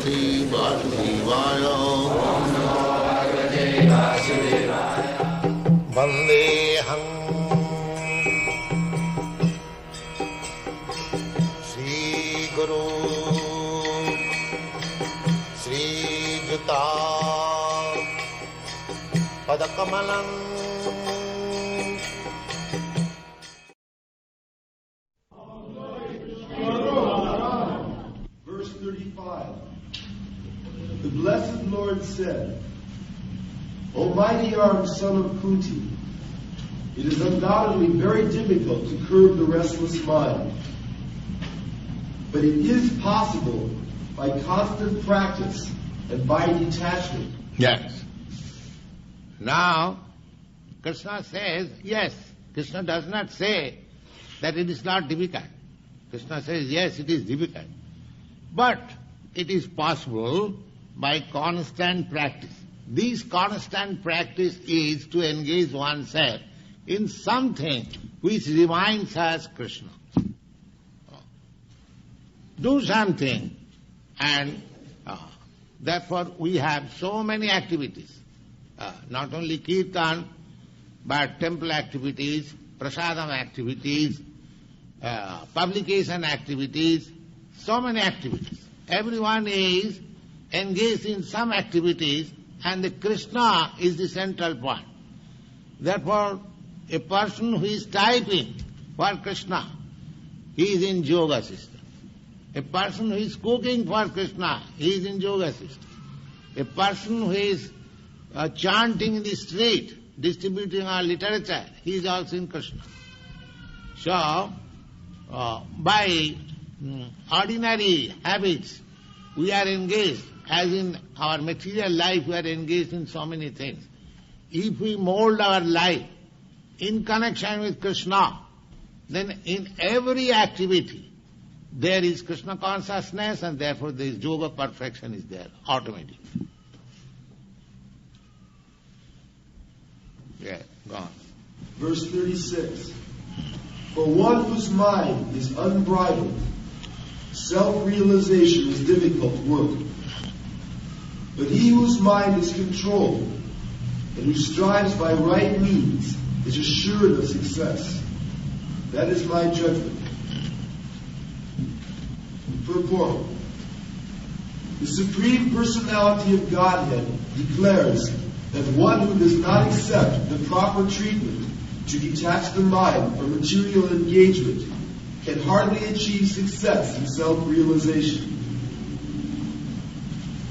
Bhagavate Vasudevaya. Vandeham Sri Guru Sri Juta Padakamalam. Verse 35. The Blessed Lord said, O mighty armed son of Kunti, it is undoubtedly very difficult to curb the restless mind. But it is possible by constant practice and by detachment. Yes. Now, Krishna says, yes, Krishna does not say that it is not difficult. Krishna says, yes, it is difficult. But it is possible by constant practice. This constant practice is to engage oneself in something which reminds us Krishna. Do something, and therefore we have so many activities. Not only kirtan, but temple activities, prasadam activities, publication activities, so many activities. Everyone is engaged in some activities, and the Krishna is the central point. Therefore, a person who is typing for Krishna, he is in yoga system. A person who is cooking for Krishna, he is in yoga system. A person who is chanting in the street, distributing our literature, he is also in Krishna. So, by ordinary habits, we are engaged, as in our material life, we are engaged in so many things. If we mold our life in connection with Krishna, then in every activity there is Krishna consciousness, and therefore there is yoga perfection is there automatically. Yeah, go on. Verse 36. For one whose mind is unbridled, self-realization is difficult work. But he whose mind is controlled and who strives by right means is assured of success. That is my judgment. Purport. The Supreme Personality of Godhead declares that one who does not accept the proper treatment to detach the mind from material engagement can hardly achieve success in self-realization.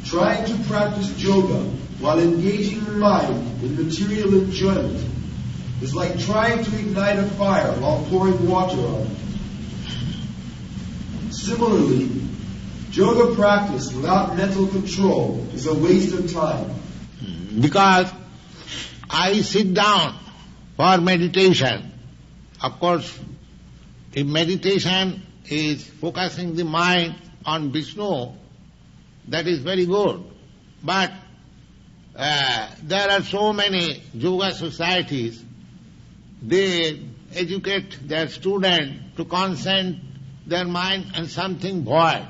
Trying to practice yoga while engaging the mind in material enjoyment is like trying to ignite a fire while pouring water on it. Similarly, yoga practice without mental control is a waste of time. Because I sit down for meditation. Of course, if meditation is focusing the mind on Vishnu, that is very good. But there are so many yoga societies, they educate their student to concentrate their mind on something void,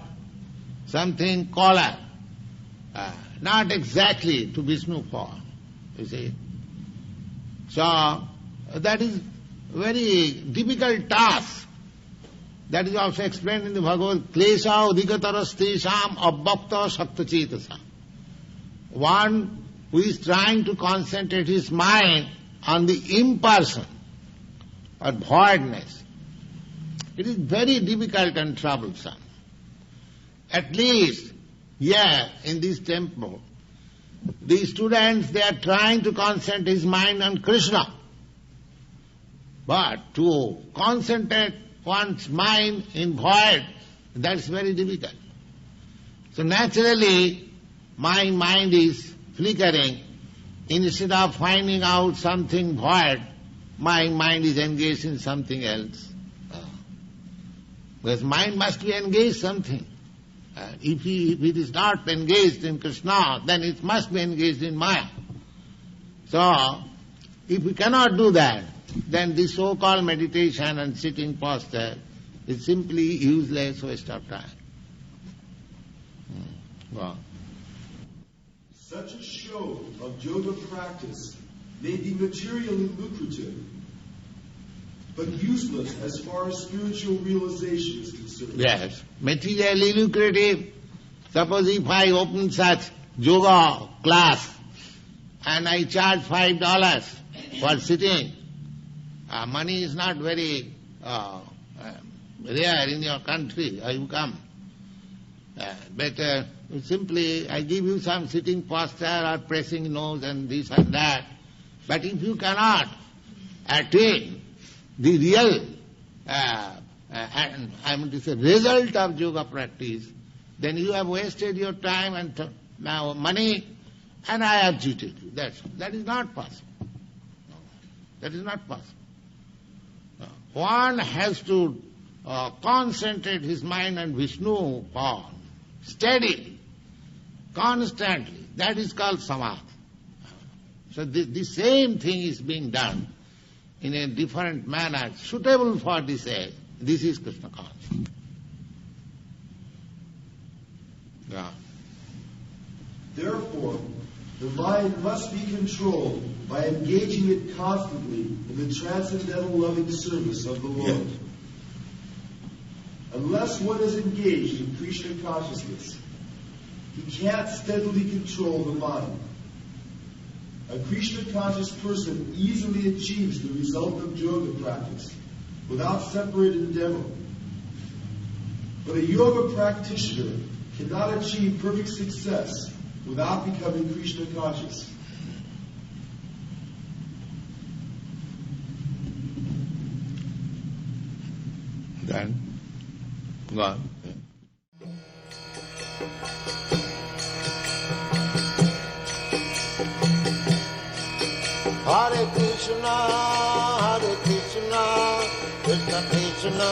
something color, not exactly to Vishnu form, you see. So, that is very difficult task. That is also explained in the Bhagavad-gita. Klesha udikatarastesham abbhakta saktachetasam. One who is trying to concentrate his mind on the imperson or voidness, it is very difficult and troublesome. At least here in this temple, the students, they are trying to concentrate his mind on Krishna. But to concentrate one's mind in void, that's very difficult. So naturally, my mind is flickering. Instead of finding out something void, my mind is engaged in something else. Because mind must be engaged something. If it is not engaged in Krishna, then it must be engaged in Maya. So, if we cannot do that, then this so-called meditation and sitting posture is simply useless waste of time. Wow. Such a show of yoga practice may be materially lucrative, but useless as far as spiritual realization is concerned. Yes, materially lucrative. Suppose if I open such yoga class and I charge $5 for sitting, money is not very rare in your country, you come. But simply I give you some sitting posture or pressing nose and this and that. But if you cannot attain the real result of yoga practice, then you have wasted your time and now money, and I have cheated you. That is not possible. That is not possible. One has to concentrate his mind on Vishnu upon, steadily, constantly. That is called samadhi. So the same thing is being done in a different manner, suitable for this age. This is Krishna consciousness. Yeah. Therefore, the mind must be controlled by engaging it constantly in the transcendental loving service of the Lord. Yes. Unless one is engaged in Krishna consciousness, he can't steadily control the mind. A Krishna-conscious person easily achieves the result of yoga practice without separate endeavor. But a yoga practitioner cannot achieve perfect success without becoming Krishna-conscious. Then, go on. Hare Krishna, Krishna Krishna,